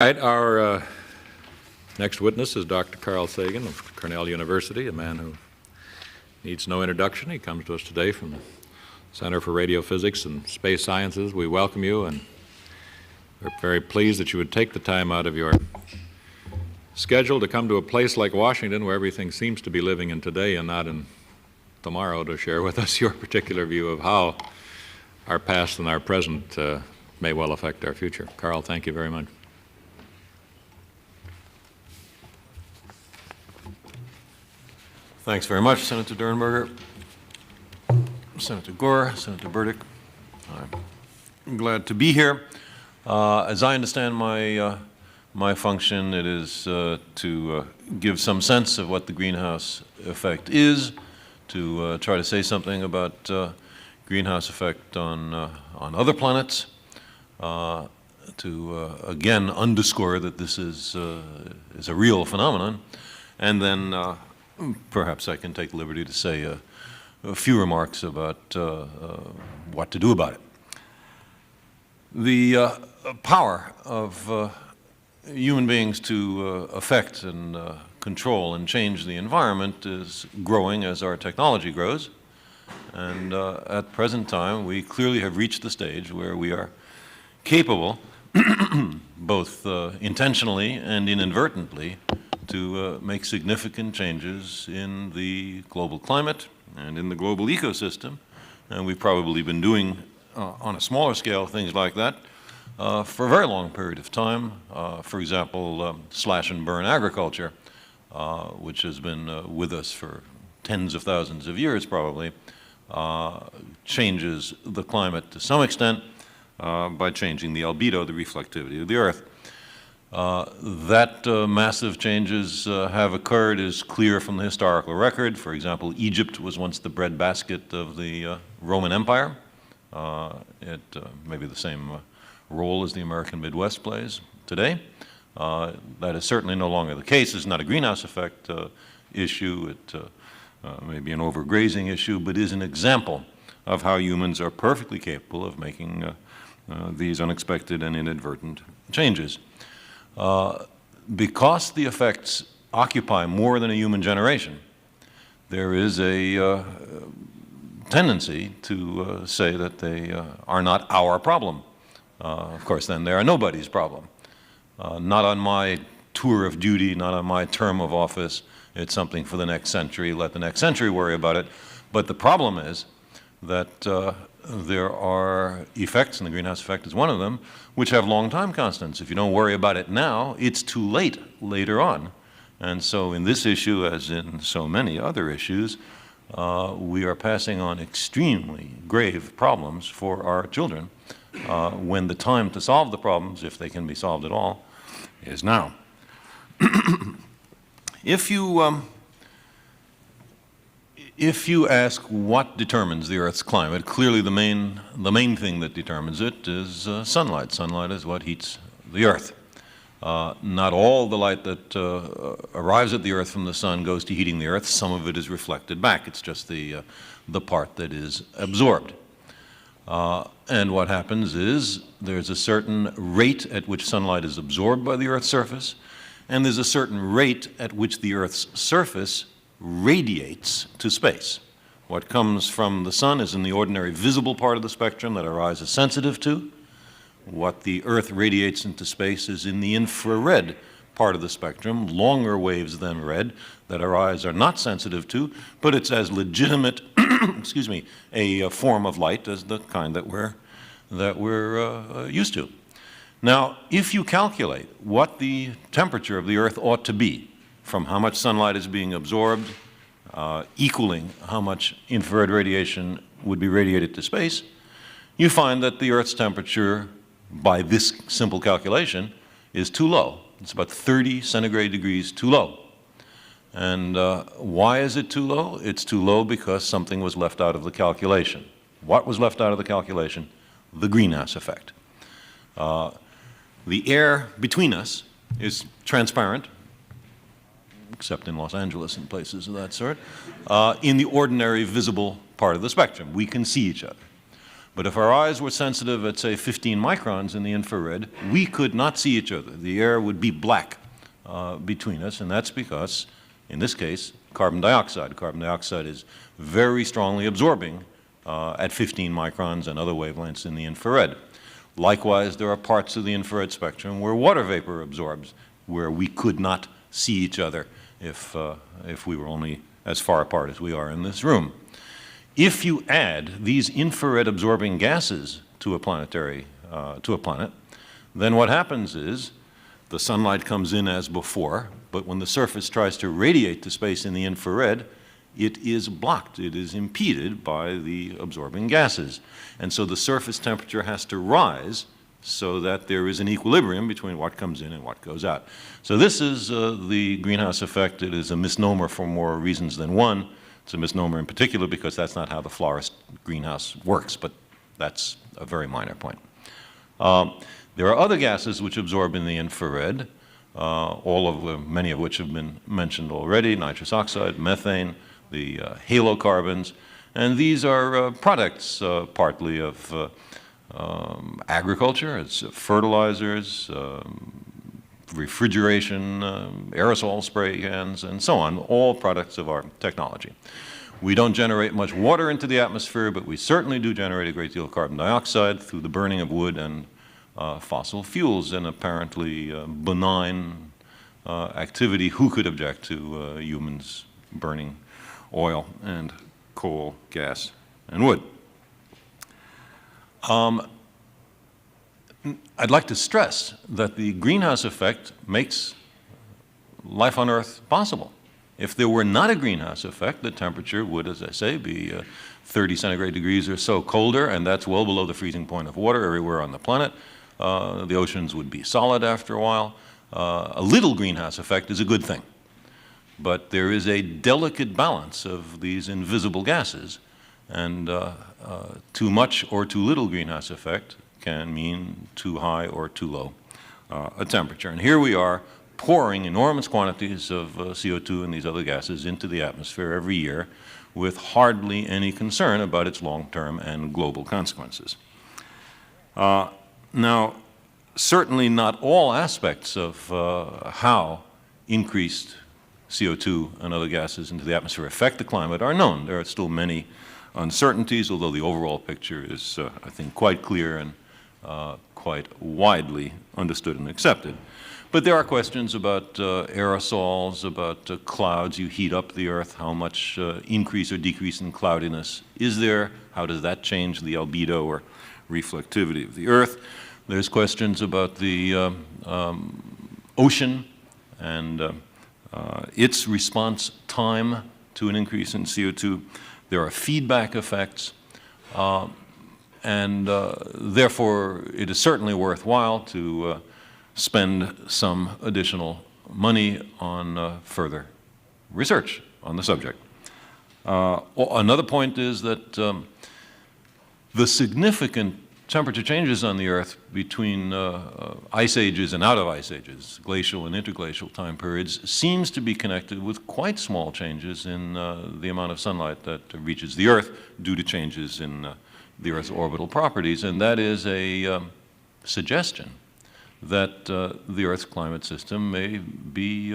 All right, our next witness is Dr. Carl Sagan of Cornell University, a man who needs no introduction. He comes to us today from the Center for Radiophysics and Space Sciences. We welcome you, and we're very pleased that you would take the time out of your schedule to come to a place like Washington, where everything seems to be living in today and not in tomorrow, to share with us your particular view of how our past and our present may well affect our future. Carl, thank you very much. Thanks very much, Senator Dernberger, Senator Gore, Senator Burdick. I'm glad to be here. As I understand my function, it is to give some sense of what the greenhouse effect is, to try to say something about greenhouse effect on other planets, to again underscore that this is a real phenomenon, and then perhaps I can take the liberty to say a few remarks about what to do about it. The power of human beings to affect and control and change the environment is growing as our technology grows. And at present time, we clearly have reached the stage where we are capable, both intentionally and inadvertently, to make significant changes in the global climate and in the global ecosystem. And we've probably been doing, on a smaller scale, things like that for a very long period of time. For example, slash and burn agriculture, which has been with us for tens of thousands of years probably, changes the climate to some extent by changing the albedo, the reflectivity of the Earth. That massive changes have occurred is clear from the historical record. For example, Egypt was once the breadbasket of the Roman Empire. It may be the same role as the American Midwest plays today. That is certainly no longer the case. It's not a greenhouse effect issue. It may be an overgrazing issue, but is an example of how humans are perfectly capable of making these unexpected and inadvertent changes. Because the effects occupy more than a human generation, there is a tendency to say that they are not our problem. Of course, then they are nobody's problem. Not on my tour of duty, not on my term of office. It's something for the next century. Let the next century worry about it. But the problem is that there are effects, and the greenhouse effect is one of them, which have long time constants. If you don't worry about it now, it's too late later on. And so in this issue, as in so many other issues, we are passing on extremely grave problems for our children when the time to solve the problems, if they can be solved at all, is now. If you ask what determines the Earth's climate, clearly the main thing that determines it is sunlight. Sunlight is what heats the Earth. Not all the light that arrives at the Earth from the sun goes to heating the Earth. Some of it is reflected back. It's just the part that is absorbed. And what happens is there's a certain rate at which sunlight is absorbed by the Earth's surface, and there's a certain rate at which the Earth's surface radiates to space. What comes from the sun is in the ordinary visible part of the spectrum that our eyes are sensitive to. What the Earth radiates into space is in the infrared part of the spectrum, longer waves than red, that our eyes are not sensitive to, but it's as legitimate excuse me, a form of light as the kind that we're used to. Now, if you calculate what the temperature of the Earth ought to be from how much sunlight is being absorbed, equaling how much infrared radiation would be radiated to space, you find that the Earth's temperature, by this simple calculation, is too low. It's about 30 centigrade degrees too low. And why is it too low? It's too low because something was left out of the calculation. What was left out of the calculation? The greenhouse effect. The air between us is transparent, except in Los Angeles and places of that sort, in the ordinary visible part of the spectrum. We can see each other. But if our eyes were sensitive at, say, 15 microns in the infrared, we could not see each other. The air would be black between us, and that's because, in this case, carbon dioxide. Carbon dioxide is very strongly absorbing at 15 microns and other wavelengths in the infrared. Likewise, there are parts of the infrared spectrum where water vapor absorbs, where we could not see each other if we were only as far apart as we are in this room. If you add these infrared absorbing gases to a planet, then what happens is the sunlight comes in as before, but when the surface tries to radiate to space in the infrared, it is blocked, it is impeded by the absorbing gases. And so the surface temperature has to rise so that there is an equilibrium between what comes in and what goes out. So this is the greenhouse effect. It is a misnomer for more reasons than one. It's a misnomer in particular because that's not how the florist greenhouse works, but that's a very minor point. There are other gases which absorb in the infrared, many of which have been mentioned already: nitrous oxide, methane, the halocarbons, and these are products partly of agriculture. It's fertilizers, refrigeration, aerosol spray cans, and so on, all products of our technology. We don't generate much water into the atmosphere, but we certainly do generate a great deal of carbon dioxide through the burning of wood and fossil fuels, an apparently benign activity. Who could object to humans burning oil and coal, gas, and wood? I'd like to stress that the greenhouse effect makes life on Earth possible. If there were not a greenhouse effect, the temperature would, as I say, be 30 centigrade degrees or so colder, and that's well below the freezing point of water everywhere on the planet. The oceans would be solid after a while. A little greenhouse effect is a good thing. But there is a delicate balance of these invisible gases, and too much or too little greenhouse effect can mean too high or too low a temperature. And here we are pouring enormous quantities of CO2 and these other gases into the atmosphere every year with hardly any concern about its long-term and global consequences. Now, certainly not all aspects of how increased CO2 and other gases into the atmosphere affect the climate are known. There are still many uncertainties, although the overall picture is, I think, quite clear and quite widely understood and accepted. But there are questions about aerosols, about clouds. You heat up the Earth. How much increase or decrease in cloudiness is there? How does that change the albedo or reflectivity of the Earth? There's questions about the ocean and its response time to an increase in CO2. There are feedback effects. And therefore, it is certainly worthwhile to spend some additional money on further research on the subject. Another point is that the significant temperature changes on the Earth between ice ages and out of ice ages, glacial and interglacial time periods, seems to be connected with quite small changes in the amount of sunlight that reaches the Earth due to changes in the Earth's orbital properties, and that is a suggestion that the Earth's climate system may be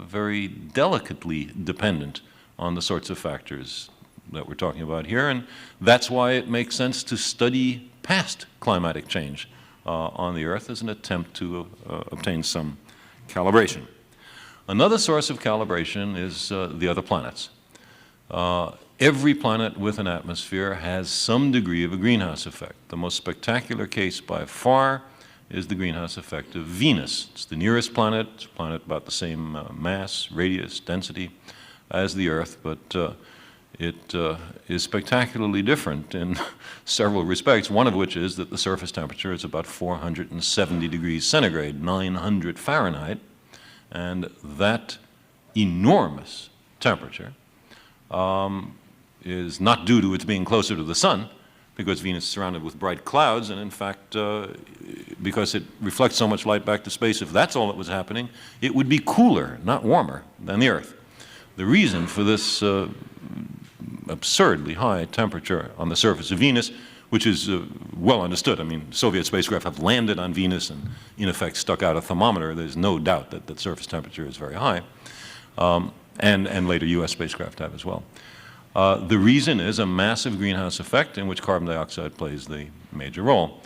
very delicately dependent on the sorts of factors that we're talking about here, and that's why it makes sense to study past climatic change on the Earth as an attempt to obtain some calibration. Another source of calibration is the other planets. Every planet with an atmosphere has some degree of a greenhouse effect. The most spectacular case by far is the greenhouse effect of Venus. It's the nearest planet. It's a planet about the same mass, radius, density as the Earth, but it is spectacularly different in several respects, one of which is that the surface temperature is about 470 degrees centigrade, 900 Fahrenheit, and that enormous temperature is not due to its being closer to the sun, because Venus is surrounded with bright clouds, and in fact, because it reflects so much light back to space, if that's all that was happening, it would be cooler, not warmer, than the Earth. The reason for this absurdly high temperature on the surface of Venus which is well understood. I mean, Soviet spacecraft have landed on Venus and, in effect, stuck out a thermometer. There's no doubt that the surface temperature is very high. And later U.S. spacecraft have as well. The reason is a massive greenhouse effect in which carbon dioxide plays the major role.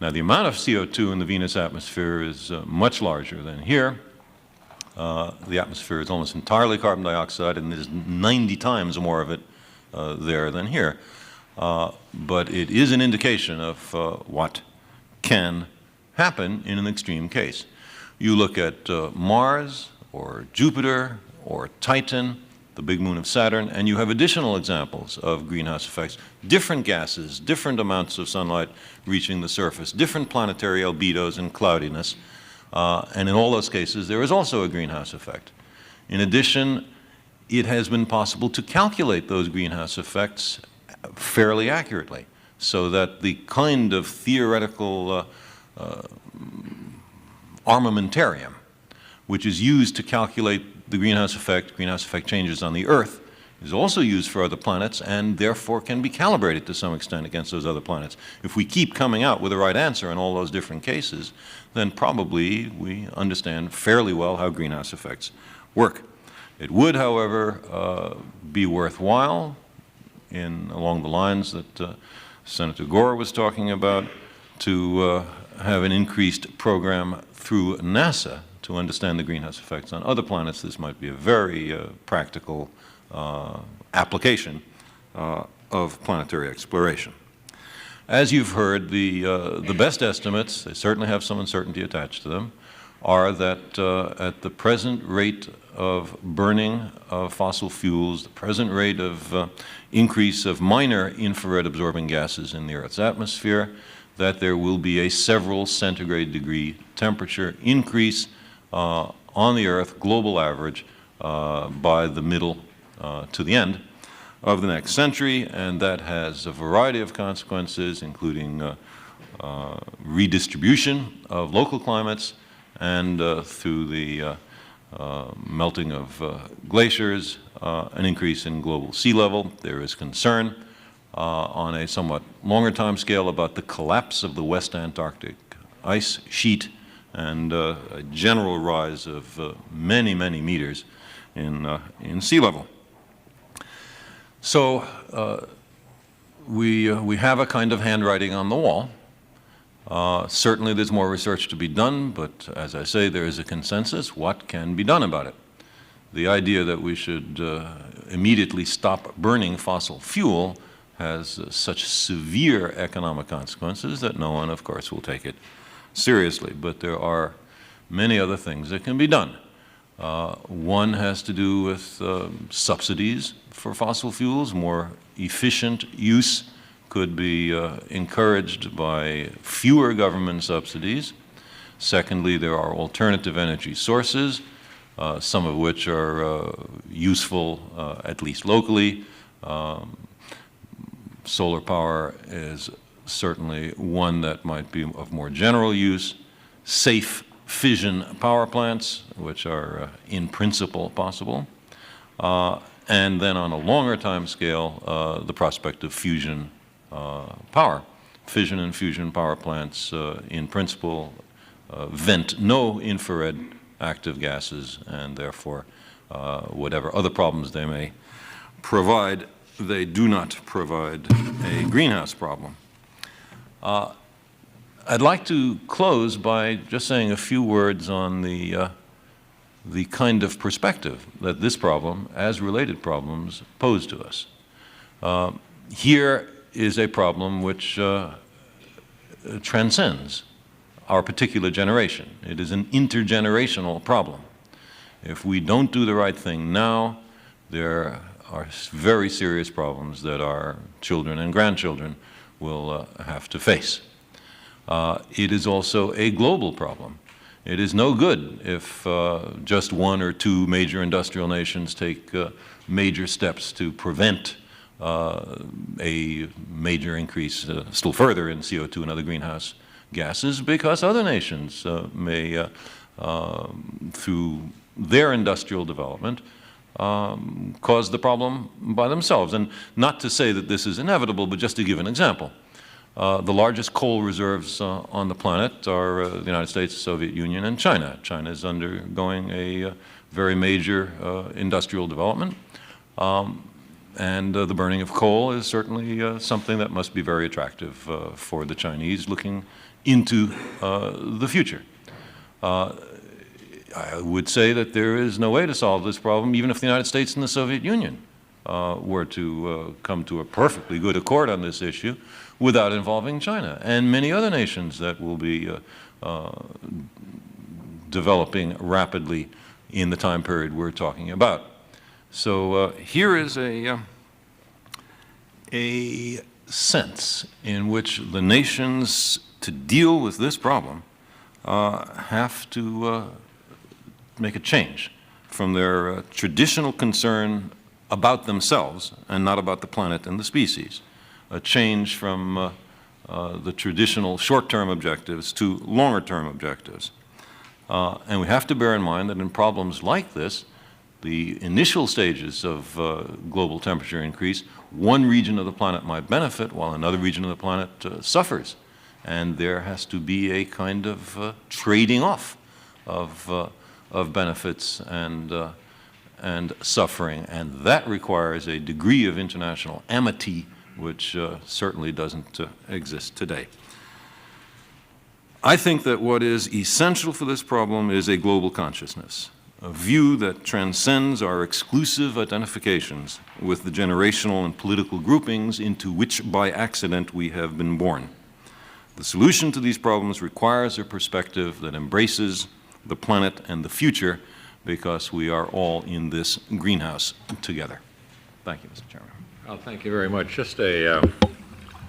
Now, the amount of CO2 in the Venus atmosphere is much larger than here. The atmosphere is almost entirely carbon dioxide, and there's 90 times more of it there than here. But it is an indication of what can happen in an extreme case. You look at Mars or Jupiter or Titan, the big moon of Saturn, and you have additional examples of greenhouse effects. Different gases, different amounts of sunlight reaching the surface, different planetary albedos and cloudiness. And in all those cases, there is also a greenhouse effect. In addition, it has been possible to calculate those greenhouse effects fairly accurately, so that the kind of theoretical armamentarium which is used to calculate the greenhouse effect changes on the Earth, is also used for other planets and therefore can be calibrated to some extent against those other planets. If we keep coming out with the right answer in all those different cases, then probably we understand fairly well how greenhouse effects work. It would, however, be worthwhile, along the lines that Senator Gore was talking about, to have an increased program through NASA to understand the greenhouse effects on other planets. This might be a very practical application of planetary exploration. As you've heard, the best estimates, they certainly have some uncertainty attached to them, are that at the present rate of burning of fossil fuels, the present rate of increase of minor infrared absorbing gases in the Earth's atmosphere, that there will be a several centigrade degree temperature increase on the Earth, global average, by the middle to the end of the next century, and that has a variety of consequences, including redistribution of local climates, and through the melting of glaciers, an increase in global sea level. There is concern on a somewhat longer time scale about the collapse of the West Antarctic ice sheet and a general rise of many, many meters in sea level. So we have a kind of handwriting on the wall. Certainly there's more research to be done, but as I say, there is a consensus. What can be done about it? The idea that we should immediately stop burning fossil fuel has such severe economic consequences that no one, of course, will take it seriously. But there are many other things that can be done. One has to do with subsidies for fossil fuels. More efficient use could be encouraged by fewer government subsidies. Secondly, there are alternative energy sources, some of which are useful, at least locally. Solar power is certainly one that might be of more general use. Safe fission power plants, which are in principle possible. And then on a longer time scale, the prospect of fusion power. Fission and fusion power plants, in principle, vent no infrared active gases, and therefore, whatever other problems they may provide, they do not provide a greenhouse problem. I'd like to close by just saying a few words on the kind of perspective that this problem, as related problems, pose to us. Here is a problem which transcends our particular generation. It is an intergenerational problem. If we don't do the right thing now, there are very serious problems that our children and grandchildren will have to face. It is also a global problem. It is no good if just one or two major industrial nations take major steps to prevent a major increase still further in CO2 and other greenhouse gases, because other nations may, through their industrial development, cause the problem by themselves. And not to say that this is inevitable, but just to give an example. The largest coal reserves on the planet are the United States, the Soviet Union, and China. China is undergoing a very major industrial development. And the burning of coal is certainly something that must be very attractive for the Chinese looking into the future. I would say that there is no way to solve this problem, even if the United States and the Soviet Union were to come to a perfectly good accord on this issue without involving China and many other nations that will be developing rapidly in the time period we're talking about. So here is a sense in which the nations, to deal with this problem, have to make a change from their traditional concern about themselves and not about the planet and the species, a change from the traditional short-term objectives to longer-term objectives. And we have to bear in mind that in problems like this, the initial stages of global temperature increase, one region of the planet might benefit while another region of the planet suffers. And there has to be a kind of trading off of benefits and suffering. And that requires a degree of international amity which certainly doesn't exist today. I think that what is essential for this problem is a global consciousness, a view that transcends our exclusive identifications with the generational and political groupings into which by accident we have been born. The solution to these problems requires a perspective that embraces the planet and the future, because we are all in this greenhouse together. Thank you, Mr. Chairman. Well, thank you very much. Just a